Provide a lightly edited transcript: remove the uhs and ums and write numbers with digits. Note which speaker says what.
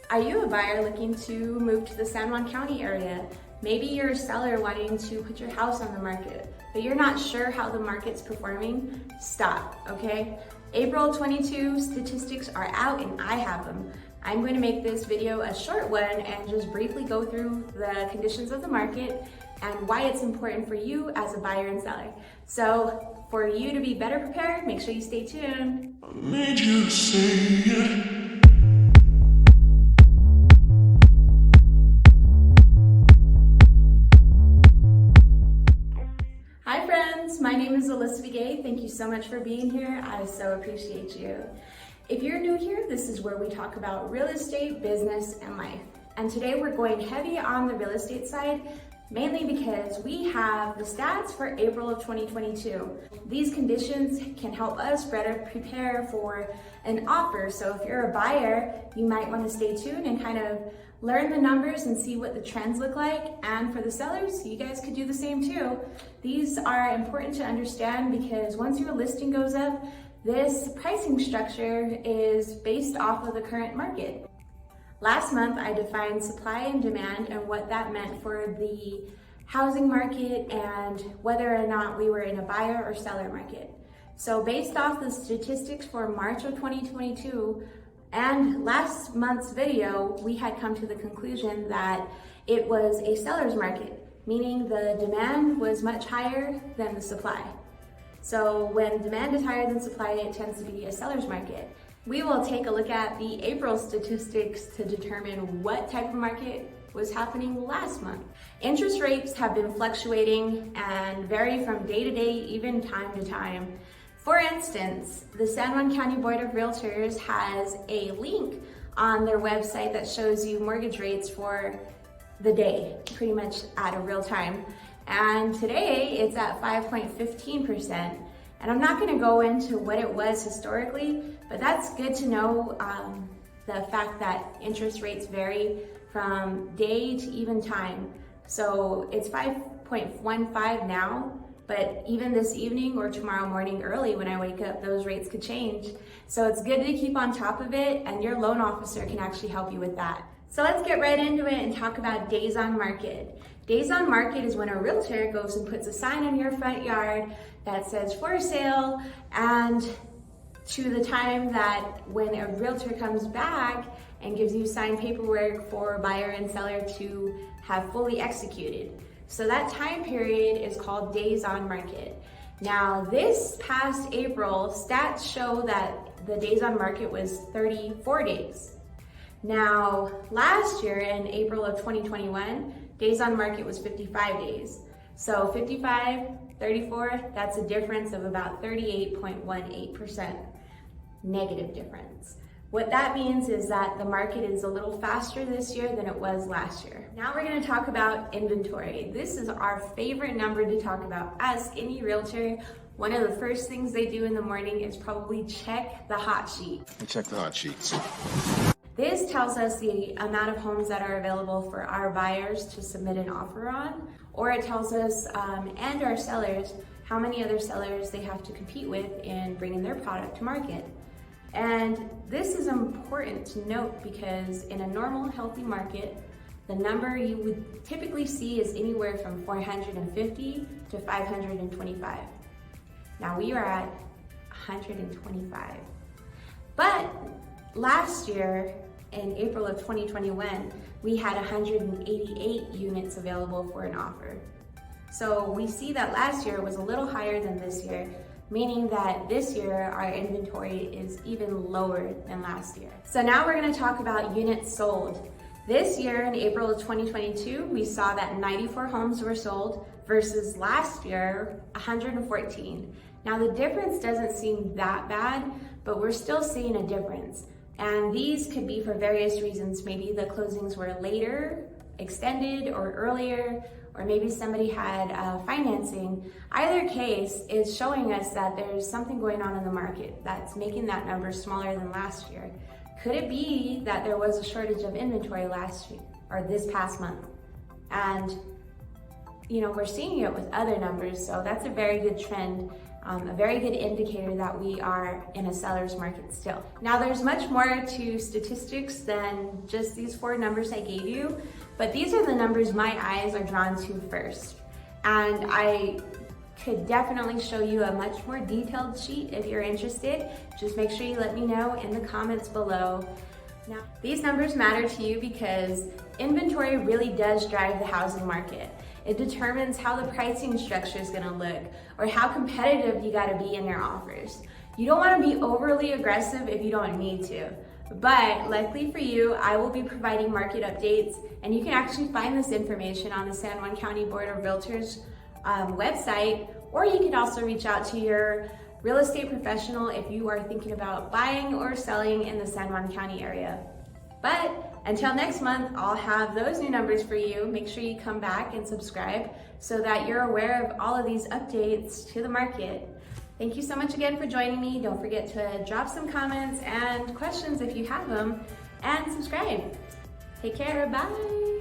Speaker 1: Are you a buyer looking to move to the San Juan County area? Maybe you're a seller wanting to put your house on the market, but you're not sure how the market's performing? Stop, okay? April 22 statistics are out and I have them. I'm going to make this video a short one and just briefly go through the conditions of the market and why it's important for you as a buyer and seller. So for you to be better prepared, make sure you stay tuned.
Speaker 2: I made you say it.
Speaker 1: Hi friends, my name is Alyssa Begay. Thank you so much for being here. I so appreciate you. If you're new here, this is where we talk about real estate, business, and life. And today we're going heavy on the real estate side, mainly because we have the stats for April of 2022. These conditions can help us better prepare for an offer. So if you're a buyer, you might want to stay tuned and kind of learn the numbers and see what the trends look like. And for the sellers, you guys could do the same too. These are important to understand because once your listing goes up, this pricing structure is based off of the current market. Last month, I defined supply and demand and what that meant for the housing market and whether or not we were in a buyer or seller market. So based off the statistics for March of 2022 and last month's video, we had come to the conclusion that it was a seller's market, meaning the demand was much higher than the supply. So when demand is higher than supply, it tends to be a seller's market. We will take a look at the April statistics to determine what type of market was happening last month. Interest rates have been fluctuating and vary from day to day, even time to time. For instance, the San Juan County Board of Realtors has a link on their website that shows you mortgage rates for the day, pretty much at a real time. And today it's at 5.15%. And I'm not gonna go into what it was historically, but that's good to know the fact that interest rates vary from day to even time. So it's 5.15 now, but even this evening or tomorrow morning early when I wake up, those rates could change. So it's good to keep on top of it, and your loan officer can actually help you with that. So let's get right into it and talk about days on market. Days on market is when a realtor goes and puts a sign in your front yard that says for sale, and to the time that when a realtor comes back and gives you signed paperwork for buyer and seller to have fully executed. So that time period is called days on market. Now this past April, stats show that the days on market was 34 days. Now, last year in April of 2021, days on market was 55 days. So 55, 34, that's a difference of about 38.18% negative difference. What that means is that the market is a little faster this year than it was last year. Now we're gonna talk about inventory. This is our favorite number to talk about. Ask any realtor. One of the first things they do in the morning is probably check the hot sheet.
Speaker 2: I check the hot sheets.
Speaker 1: This tells us the amount of homes that are available for our buyers to submit an offer on, or it tells us and our sellers how many other sellers they have to compete with in bringing their product to market. And this is important to note because in a normal, healthy market, the number you would typically see is anywhere from 450 to 525. Now we are at 125. But last year, in April of 2021, we had 188 units available for an offer. So we see that last year was a little higher than this year, meaning that this year our inventory is even lower than last year. So now we're gonna talk about units sold. This year in April of 2022, we saw that 94 homes were sold versus last year, 114. Now the difference doesn't seem that bad, but we're still seeing a difference. And these could be for various reasons. Maybe the closings were later, extended, or earlier, or maybe somebody had financing. Either case is showing us that there's something going on in the market that's making that number smaller than last year. Could it be that there was a shortage of inventory last year or this past month? And we're seeing it with other numbers, so that's a very good trend. a very good indicator that we are in a seller's market still. Now there's much more to statistics than just these 4 numbers I gave you, but these are the numbers my eyes are drawn to first. And I could definitely show you a much more detailed sheet if you're interested. Just make sure you let me know in the comments below. Now, these numbers matter to you because inventory really does drive the housing market. It determines how the pricing structure is gonna look or how competitive you gotta be in your offers. You don't wanna be overly aggressive if you don't need to. But luckily for you, I will be providing market updates, and you can actually find this information on the San Juan County Board of Realtors website, or you can also reach out to your real estate professional if you are thinking about buying or selling in the San Juan County area. But until next month, I'll have those new numbers for you. Make sure you come back and subscribe so that you're aware of all of these updates to the market. Thank you so much again for joining me. Don't forget to drop some comments and questions if you have them, and subscribe. Take care, bye.